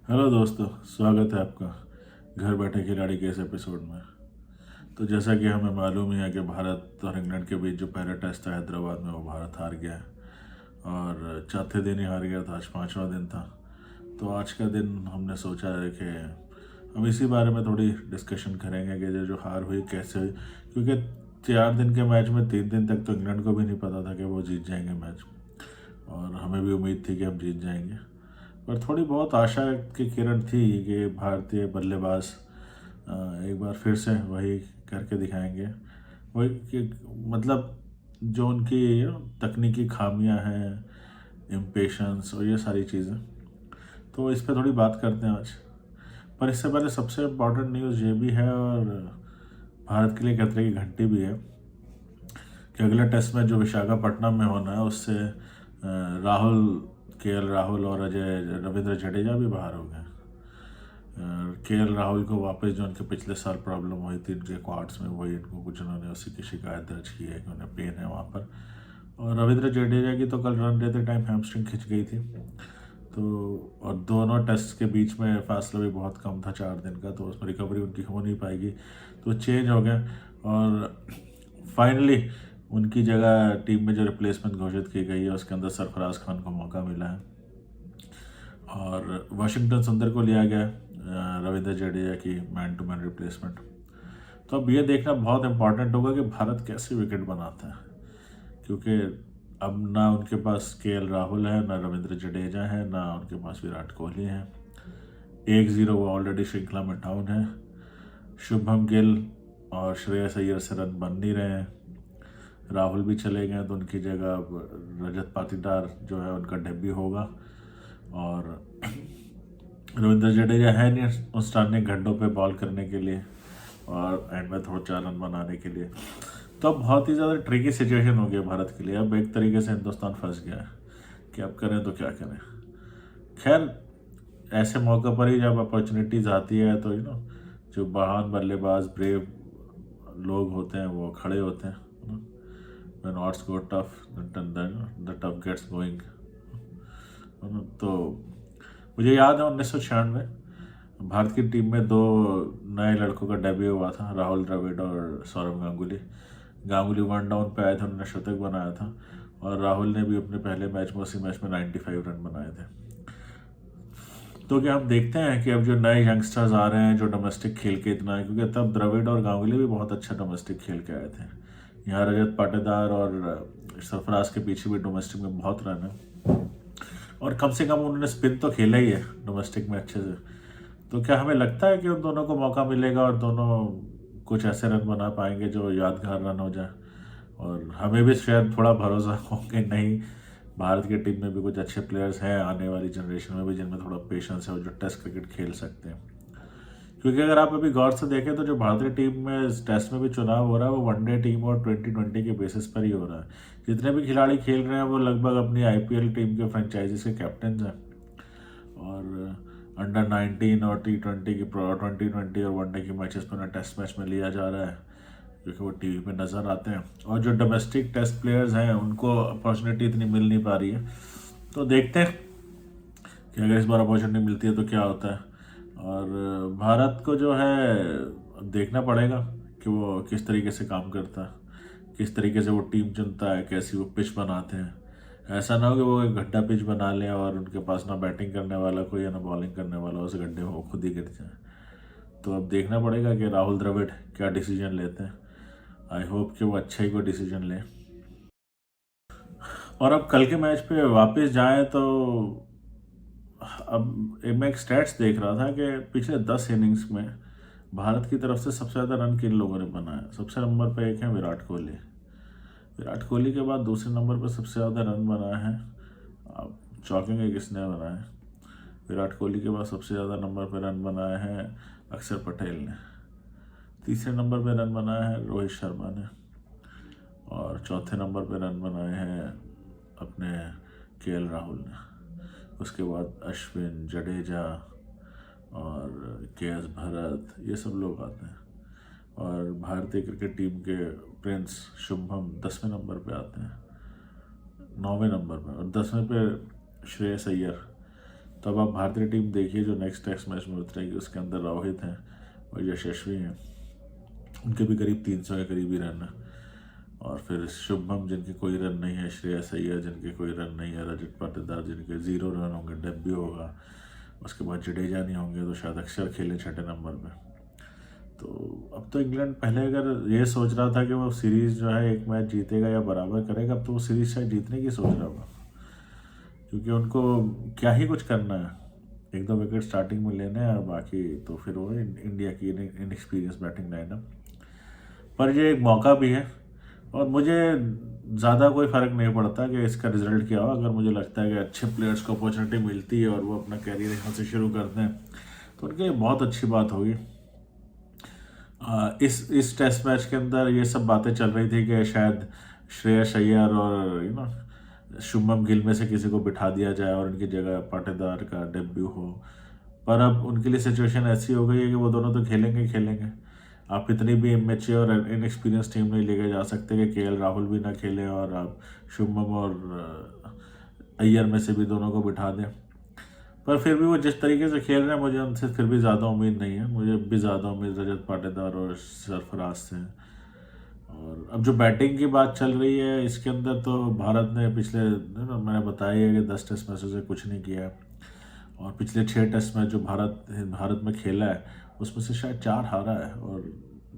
Hello दोस्तों, स्वागत है आपका घर बैठे खिलाड़ी के इस एपिसोड में। तो जैसा कि हमें मालूम ही है कि भारत और इंग्लैंड के बीच जो पहला टेस्ट था हैदराबाद में, वो भारत हार गया है और चौथे दिन ही हार गया था। आज पांचवा दिन था। तो आज का दिन हमने सोचा है कि हम इसी बारे में थोड़ी डिस्कशन करेंगे कि जो हार हुई कैसे हुई, क्योंकि 4 दिन के मैच में 3 दिन तक तो इंग्लैंड को भी नहीं पता था कि वो जीत जाएंगे मैच, और हमें भी उम्मीद थी कि हम जीत जाएंगे। पर थोड़ी बहुत आशा की किरण थी कि भारतीय बल्लेबाज एक बार फिर से वही करके दिखाएंगे। वही कि मतलब जो उनकी तकनीकी खामियां हैं, इम्पेशंस और ये सारी चीज़ें, तो इस पे थोड़ी बात करते हैं आज। पर इससे पहले सबसे इम्पोर्टेंट न्यूज़ ये भी है, और भारत के लिए खतरे की घंटी भी है, कि अगला टेस्ट मैच जो विशाखापट्टनम में होना है उससे राहुल राहुल और अजय रविंद्र जडेजा भी बाहर हो गए। राहुल को वापस जो उनके पिछले साल प्रॉब्लम हुई थी उनके क्वाड्स में, वही इनको कुछ उन्होंने उसी की शिकायत दर्ज की है कि उन्हें पेन है वहाँ पर। और रविंद्र जडेजा की तो कल रन लेते टाइम हैमस्ट्रिंग खिंच गई थी। तो और दोनों टेस्ट के बीच में फासला भी बहुत कम था, 4 दिन का, तो उसमें रिकवरी उनकी हो नहीं पाएगी, तो चेंज हो गया। और फाइनली उनकी जगह टीम में जो रिप्लेसमेंट घोषित की गई है उसके अंदर सरफराज खान को मौका मिला है, और वाशिंगटन सुंदर को लिया गया रविंद्र जडेजा की मैन टू मैन रिप्लेसमेंट। तो अब ये देखना बहुत इंपॉर्टेंट होगा कि भारत कैसे विकेट बनाता है, क्योंकि अब ना उनके पास राहुल है, ना रविंद्र जडेजा है, ना उनके पास विराट कोहली है। 1-0 वो ऑलरेडी श्रृंखला में डाउन है। शुभम गिल और श्रेयस अय्यर से रन बन नहीं रहे हैं। राहुल भी चले गए, तो उनकी जगह अब रजत पाटीदार जो है उनका डेब्यू होगा, और रविंद्र जडेजा है नहीं उस स्टार्टिंग घंटों पे बॉल करने के लिए और एंड में थोड़ा 4 रन बनाने के लिए। तो अब बहुत ही ज़्यादा ट्रिकी सिचुएशन हो गया भारत के लिए। अब एक तरीके से हिंदुस्तान फंस गया है कि अब करें तो क्या करें। खैर, ऐसे मौके पर ही जब अपॉर्चुनिटीज आती है तो जो महान बल्लेबाज ब्रेव लोग होते हैं वो खड़े होते हैं। When odds go tough, then the tough gets going। तो मुझे याद है 1996 भारत की टीम में 2 नए लड़कों का डेब्यू हुआ था, राहुल द्रविड़ और सौरव गांगुली। गांगुली 1 डाउन पे आए थे, उन्होंने शतक बनाया था, और राहुल ने भी अपने पहले मैच में उसी मैच में 95 रन बनाए थे। तो क्या हम देखते हैं कि अब जो नए यंगस्टर्स आ रहे हैं जो डोमेस्टिक खेल के इतना है, क्योंकि तब द्रविड़ और गांगुली भी बहुत अच्छा डोमेस्टिक खेल के आए थे। यहाँ रजत पाटीदार और सरफराज के पीछे भी डोमेस्टिक में बहुत रन है, और कम से कम उन्होंने स्पिन तो खेला ही है डोमेस्टिक में अच्छे से। तो क्या हमें लगता है कि उन दोनों को मौका मिलेगा और दोनों कुछ ऐसे रन बना पाएंगे जो यादगार रन हो जाए, और हमें भी शायद थोड़ा भरोसा हो कि नहीं, भारत की टीम में भी कुछ अच्छे प्लेयर्स हैं आने वाली जनरेशन में भी जिनमें थोड़ा पेशेंस है और जो टेस्ट क्रिकेट खेल सकते हैं। क्योंकि अगर आप अभी गौर से देखें तो जो भारतीय टीम में इस टेस्ट में भी चुनाव हो रहा है वो वनडे टीम और 2020 के बेसिस पर ही हो रहा है। जितने भी खिलाड़ी खेल रहे हैं वो लगभग अपनी आईपीएल टीम के फ्रेंचाइजीज के कैप्टन हैं, और अंडर 19 और T20 की 2020 और वनडे की मैचेस पर उन्हें टेस्ट मैच में लिया जा रहा है, क्योंकि वो टीवी पे नज़र आते हैं। और जो डोमेस्टिक टेस्ट प्लेयर्स हैं उनको अपॉर्चुनिटी इतनी मिल नहीं पा रही है। तो देखते हैं कि अगर इस बार अपॉर्चुनिटी मिलती है तो क्या होता है। और भारत को जो है अब देखना पड़ेगा कि वो किस तरीके से काम करता है, किस तरीके से वो टीम चुनता है, कैसी वो पिच बनाते हैं। ऐसा ना हो कि वो एक गड्ढा पिच बना लें और उनके पास ना बैटिंग करने वाला कोई है ना बॉलिंग करने वाला, उस गड्ढे में वो खुद ही गिर जाए। तो अब देखना पड़ेगा कि राहुल द्रविड़ क्या डिसीजन लेते हैं। आई होप कि वो अच्छा ही कोई डिसीजन लें। और अब कल के मैच पे वापस जाएं तो अब मैं एक स्टैट्स देख रहा था कि पिछले 10 इनिंग्स में भारत की तरफ से सबसे ज़्यादा रन किन लोगों ने बनाया। सबसे नंबर पे एक है विराट कोहली। विराट कोहली के बाद दूसरे नंबर पर सबसे ज़्यादा रन बनाए हैं, आप चौंकेंगे किसने बनाए। विराट कोहली के बाद सबसे ज़्यादा नंबर पर रन बनाए हैं अक्षर पटेल ने। तीसरे नंबर पर रन बनाया है रोहित शर्मा ने, और चौथे नंबर पर रन बनाए हैं अपने राहुल ने। उसके बाद अश्विन, जडेजा और भरत, ये सब लोग आते हैं। और भारतीय क्रिकेट टीम के प्रिंस शुभम 10वें नंबर पे आते हैं, 9वें नंबर पे, और 10वें पे श्रेयस अय्यर। तो अब आप भारतीय टीम देखिए जो नेक्स्ट टेस्ट मैच में उतरेगी, उसके अंदर रोहित हैं और यशस्वी हैं, उनके भी करीब 300 के करीब ही रन है। और फिर शुभम जिनके कोई रन नहीं है, श्रेयस अय्यर जिनके कोई रन नहीं है, रजत पाटीदार जिनके 0 रन होंगे, डेब्यू होगा, उसके बाद जडेजा नहीं होंगे, तो शायद अक्षर खेले छठे नंबर पे। तो अब तो इंग्लैंड पहले अगर ये सोच रहा था कि वो सीरीज़ जो है एक मैच जीतेगा या बराबर करेगा, अब तो वो सीरीज़ शायद जीतने की सोच रहा होगा, क्योंकि उनको क्या ही कुछ करना है, 1-2 विकेट स्टार्टिंग में लेने हैं और बाकी तो फिर वो इंडिया की इनएक्सपीरियंस बैटिंग लाइनअप। पर ये एक मौका भी है और मुझे ज़्यादा कोई फ़र्क नहीं पड़ता कि इसका रिज़ल्ट क्या हो। अगर मुझे लगता है कि अच्छे प्लेयर्स को अपॉर्चुनिटी मिलती है और वो अपना कैरियर यहाँ से शुरू करते हैं तो उनके लिए बहुत अच्छी बात होगी। इस टेस्ट मैच के अंदर ये सब बातें चल रही थी कि शायद श्रेयस अय्यर और शुभमन गिल में से किसी को बिठा दिया जाए और उनकी जगह पाटीदार का डेब्यू हो। पर अब उनके लिए सिचुएशन ऐसी हो गई है कि वो दोनों तो खेलेंगे ही खेलेंगे। आप इतनी भी इमेच्योर और इनएक्सपीरियंस टीम नहीं लेके जा सकते कि केएल राहुल भी ना खेले और आप शुभमन और अय्यर में से भी दोनों को बिठा दें। पर फिर भी वो जिस तरीके से खेल रहे हैं, मुझे उनसे फिर भी ज़्यादा उम्मीद नहीं है। मुझे भी ज़्यादा उम्मीद रजत पाटीदार और सरफराज से है। और अब जो बैटिंग की बात चल रही है इसके अंदर तो भारत ने पिछले मैंने बताया है कि 10 टेस्ट मैचों से कुछ नहीं किया है और पिछले 6 टेस्ट मैच जो भारत में खेला है उसमें से शायद 4 हारा है और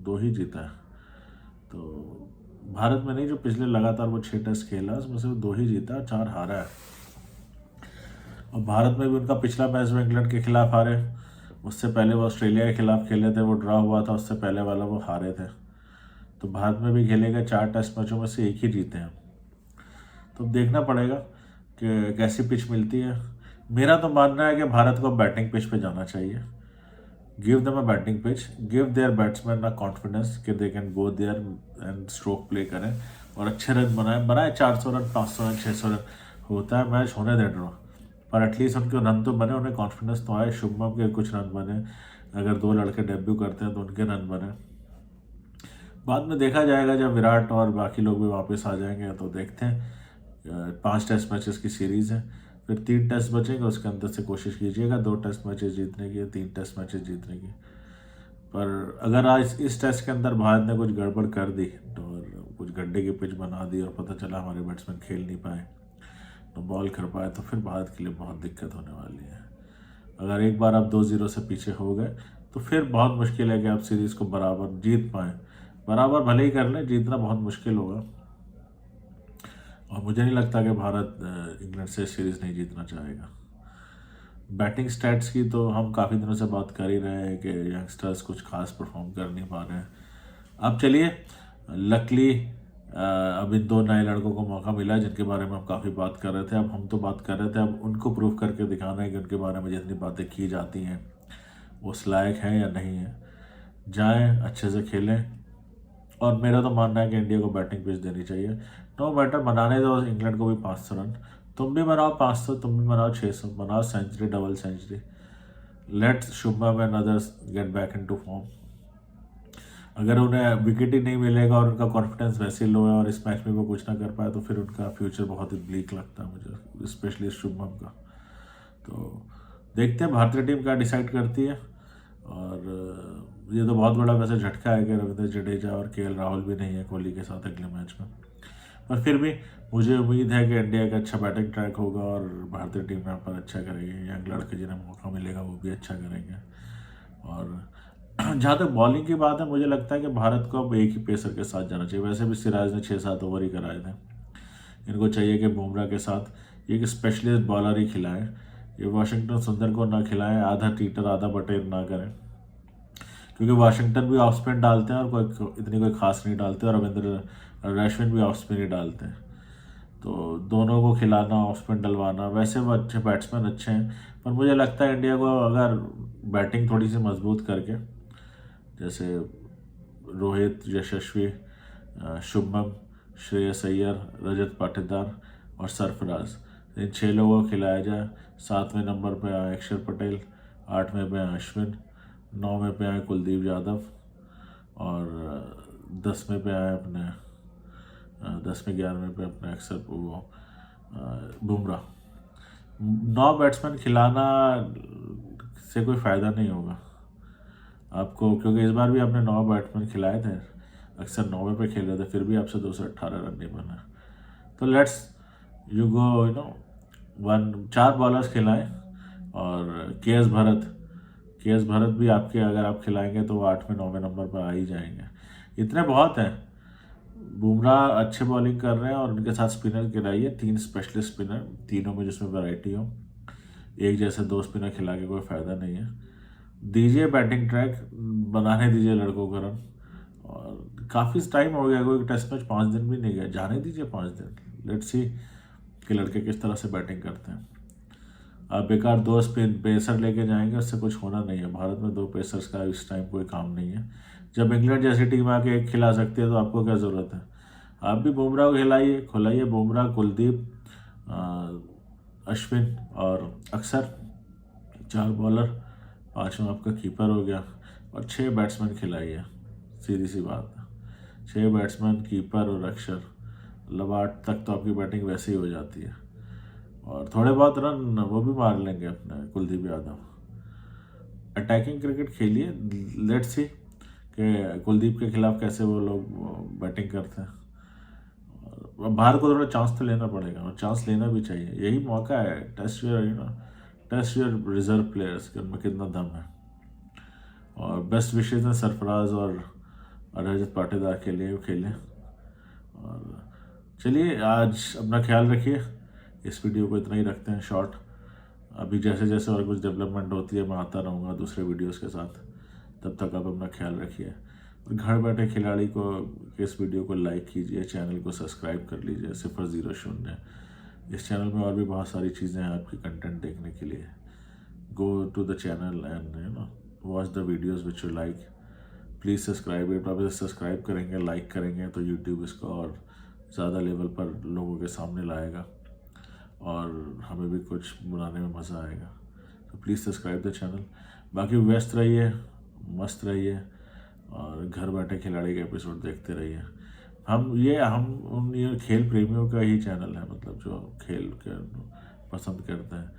2 ही जीता है। तो भारत में नहीं, जो पिछले लगातार वो 6 टेस्ट खेला उसमें से 2 ही जीता और 4 हारा है। और भारत में भी उनका पिछला मैच में इंग्लैंड के खिलाफ हारे, उससे पहले वो ऑस्ट्रेलिया के खिलाफ खेले थे, वो ड्रॉ हुआ था, उससे पहले वाला वो हारे थे। तो भारत में भी खेले गए 4 टेस्ट मैचों में से 1 ही जीते हैं। तो अब देखना पड़ेगा कि कैसी पिच मिलती है। मेरा तो मानना है कि भारत को बैटिंग पिच पे जाना चाहिए। Give them a batting pitch, give their batsman a confidence कि they can go there and stroke play करें और अच्छे रन बनाए 400 रन, 500 रन, 600 रन होता है मैच, होने दे ड्रॉ, पर एटलीस्ट उनके रन तो बने, उन्हें कॉन्फिडेंस तो आए। शुभमन के कुछ रन बने, अगर 2 लड़के डेब्यू करते हैं तो उनके रन बने। बाद में देखा जाएगा जब विराट और बाकी लोग भी वापस आ जाएंगे तो देखते हैं। 5 टेस्ट मैचेस की सीरीज़ है, फिर 3 टेस्ट बचेंगे, उसके अंदर से कोशिश कीजिएगा 2 टेस्ट मैचेस जीतने की, 3 टेस्ट मैचेस जीतने की। पर अगर आज इस टेस्ट के अंदर भारत ने कुछ गड़बड़ कर दी तो कुछ गड्ढे की पिच बना दी और पता चला हमारे बैट्समैन खेल नहीं पाए, तो बॉल कर पाए, तो फिर भारत के लिए बहुत दिक्कत होने वाली है। अगर एक बार आप 2-0 से पीछे हो गए तो फिर बहुत मुश्किल है कि आप सीरीज़ को बराबर जीत पाएँ। बराबर भले ही कर लें, जीतना बहुत मुश्किल होगा। और मुझे नहीं लगता कि भारत इंग्लैंड से सीरीज़ नहीं जीतना चाहेगा। बैटिंग स्टैट्स की तो हम काफ़ी दिनों से बात कर ही रहे हैं कि यंगस्टर्स कुछ खास परफॉर्म कर नहीं पा रहे हैं। अब चलिए, लकली अब इन 2 नए लड़कों को मौका मिला जिनके बारे में हम काफ़ी बात कर रहे थे। अब हम तो बात कर रहे थे, अब उनको प्रूव करके दिखाना है कि उनके बारे में जितनी बातें की जाती हैं वो उस लायक हैं या नहीं है। जाएं, अच्छे से खेलें और मेरा तो मानना है कि इंडिया को बैटिंग पिच देनी चाहिए। नो मैटर, बनाने दो इंग्लैंड को भी 500 रन, तुम भी बनाओ 500, तुम भी बनाओ 600, बनाओ century, double century. Let's Shubman and others get back into form. अगर उन्हें विकेट ही नहीं मिलेगा और उनका कॉन्फिडेंस वैसे लो है और इस मैच में वो कुछ ना कर पाए तो फिर उनका फ्यूचर बहुत ही ब्लीक लगता है मुझे, स्पेशली शुभमन का। तो देखते हैं भारतीय टीम क्या डिसाइड करती है। और ये तो बहुत बड़ा वैसे झटका है कि रविंद्र जडेजा और केएल राहुल भी नहीं है कोहली के साथ अगले मैच में। पर फिर भी मुझे उम्मीद है कि इंडिया का अच्छा बैटिंग ट्रैक होगा और भारतीय टीम यहाँ पर अच्छा करेगी। यंग लड़के जिन्हें मौका मिलेगा वो भी अच्छा करेंगे। और जहाँ तक बॉलिंग की बात है, मुझे लगता है कि भारत को अब एक ही पेसर के साथ जाना चाहिए। वैसे भी सिराज ने 6-7 ओवर ही कराए थे, इनको चाहिए कि बुमराह के साथ एक स्पेशलिस्ट बॉलर ही खिलाएं। ये वाशिंगटन सुंदर को ना खिलाएं, आधा टीटर आधा बटेर ना करें, क्योंकि वाशिंगटन भी ऑफ स्पिन डालते हैं और इतनी कोई खास नहीं डालते और रविंद्र अश्विन भी ऑफ स्पिन ही डालते हैं। तो दोनों को खिलाना, ऑफ स्पिन डलवाना, वैसे वो अच्छे बैट्समैन अच्छे हैं। पर मुझे लगता है इंडिया को अगर बैटिंग थोड़ी सी मजबूत करके, जैसे रोहित, यशस्वी, शुभमन, श्रेयस अय्यर, रजत पाटीदार और सरफराज, इन 6 लोगों को खिलाया जाए। 7वें नंबर पे आए अक्षर पटेल, 8वें पे आए अश्विन, 9वें पे आए कुलदीप यादव और 10वें पे आए अपने 10वें 11वें पे अपने अक्सर वो बुमराह। 9 बैट्समैन खिलाना से कोई फ़ायदा नहीं होगा आपको, क्योंकि इस बार भी आपने 9 बैट्समैन खिलाए थे, अक्सर 9वें पे खेल रहे थे, फिर भी आपसे 218 रन नहीं बना। तो let's you go you know 4 bowlers खिलाएं, और के एस भरत भी आपके अगर आप खिलाएंगे तो वो 8वें 9वें नंबर पर आ ही जाएंगे। इतने बहुत हैं। बुमराह अच्छे बॉलिंग कर रहे हैं और उनके साथ स्पिनर खिलाइए, 3 स्पेशलिस्ट स्पिनर, तीनों में जिसमें वैरायटी हो। एक जैसे 2 स्पिनर खिला के कोई फ़ायदा नहीं है। दीजिए बैटिंग ट्रैक, बनाने दीजिए लड़कों का रन। और काफ़ी टाइम हो गया, कोई टेस्ट मैच 5 दिन भी नहीं गया, जाने दीजिए 5 दिन। लेट्स सी कि लड़के किस तरह से बैटिंग करते हैं। आप बेकार 2 स्पिन पेसर लेके जाएंगे, उससे कुछ होना नहीं है। भारत में 2 पेसर्स का इस टाइम कोई काम नहीं है। जब इंग्लैंड जैसी टीम आके एक खिला सकती है तो आपको क्या ज़रूरत है। आप भी बुमराह को खुलाइए बुमराह, कुलदीप, अश्विन और अक्सर, 4 बॉलर, 5वां आपका कीपर हो गया, और 6 बैट्समैन खिलाइए। सीधी सी बात है, 6 बैट्समैन, कीपर और अक्षर, मतलब 8 तक तो आपकी बैटिंग वैसे ही हो जाती है। और थोड़े बहुत रन वो भी मार लेंगे अपने कुलदीप यादव। अटैकिंग क्रिकेट खेलिए, लेट्स सी कि कुलदीप के खिलाफ कैसे वो लोग बैटिंग करते हैं। और भारत को थोड़ा चांस तो लेना पड़ेगा, और चांस लेना भी चाहिए, यही मौका है। टेस्ट योर रिजर्व प्लेयर्स कि उनमें कितना दम है। और बेस्ट विशेज हैं सरफराज और रजत पाटीदार के लिए, वो खेलें। और चलिए, आज अपना ख्याल रखिए। इस वीडियो को इतना ही रखते हैं शॉर्ट। अभी जैसे जैसे और कुछ डेवलपमेंट होती है मैं आता रहूँगा दूसरे वीडियोस के साथ। तब तक आप अपना ख्याल रखिए। और घर बैठे खिलाड़ी को इस वीडियो को लाइक कीजिए, चैनल को सब्सक्राइब कर लीजिए 000। इस चैनल में और भी बहुत सारी चीज़ें हैं आपकी कंटेंट देखने के लिए। Go to the channel and watch the videos which you like. Please subscribe it. आप इसे सब्सक्राइब करेंगे, लाइक करेंगे तो यूट्यूब इसको और ज़्यादा लेवल पर लोगों के सामने लाएगा, और हमें भी कुछ बनाने में मज़ा आएगा। तो प्लीज़ सब्सक्राइब द चैनल। बाकी व्यस्त रहिए, मस्त रहिए, और घर बैठे खिलाड़ी के एपिसोड देखते रहिए। हम उन ये खेल प्रेमियों का ही चैनल है, मतलब जो खेल के पसंद करते हैं।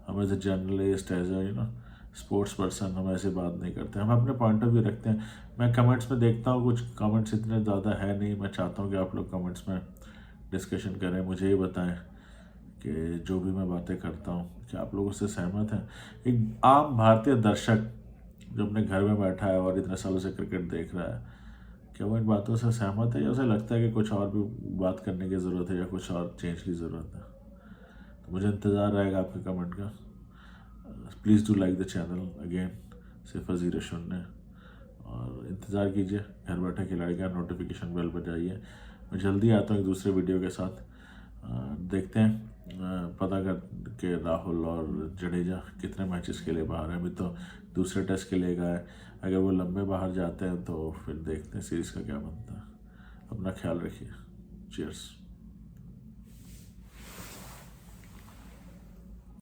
हम as a journalist, as a sports person, हम ऐसे बात नहीं करते। हम अपने पॉइंट ऑफ व्यू रखते हैं। मैं कमेंट्स में देखता हूँ, कुछ कमेंट्स इतने ज़्यादा है नहीं। मैं चाहता हूँ कि आप लोग कमेंट्स में डिस्कशन करें, मुझे ये बताएं कि जो भी मैं बातें करता हूँ क्या आप लोग उससे सहमत हैं। एक आम भारतीय दर्शक जो अपने घर में बैठा है और इतने सालों से क्रिकेट देख रहा है, क्या वो इन बातों से सहमत है, या उसे लगता है कि कुछ और भी बात करने की ज़रूरत है या कुछ और चेंज की ज़रूरत है। तो मुझे इंतज़ार रहेगा आपके कमेंट का। Please do like the channel again 000। और इंतज़ार कीजिए घर बैठे खिलाड़ी का, नोटिफिकेशन बेल बजाइए। मैं जल्दी आता हूँ एक दूसरे वीडियो के साथ। देखते हैं, पता कर के राहुल और जडेजा कितने मैचेस के लिए बाहर हैं। अभी तो दूसरे टेस्ट के लिए गए, अगर वो लंबे बाहर जाते हैं तो फिर देखते हैं सीरीज़ का क्या बनता है। अपना ख्याल रखिए। चीयर्स।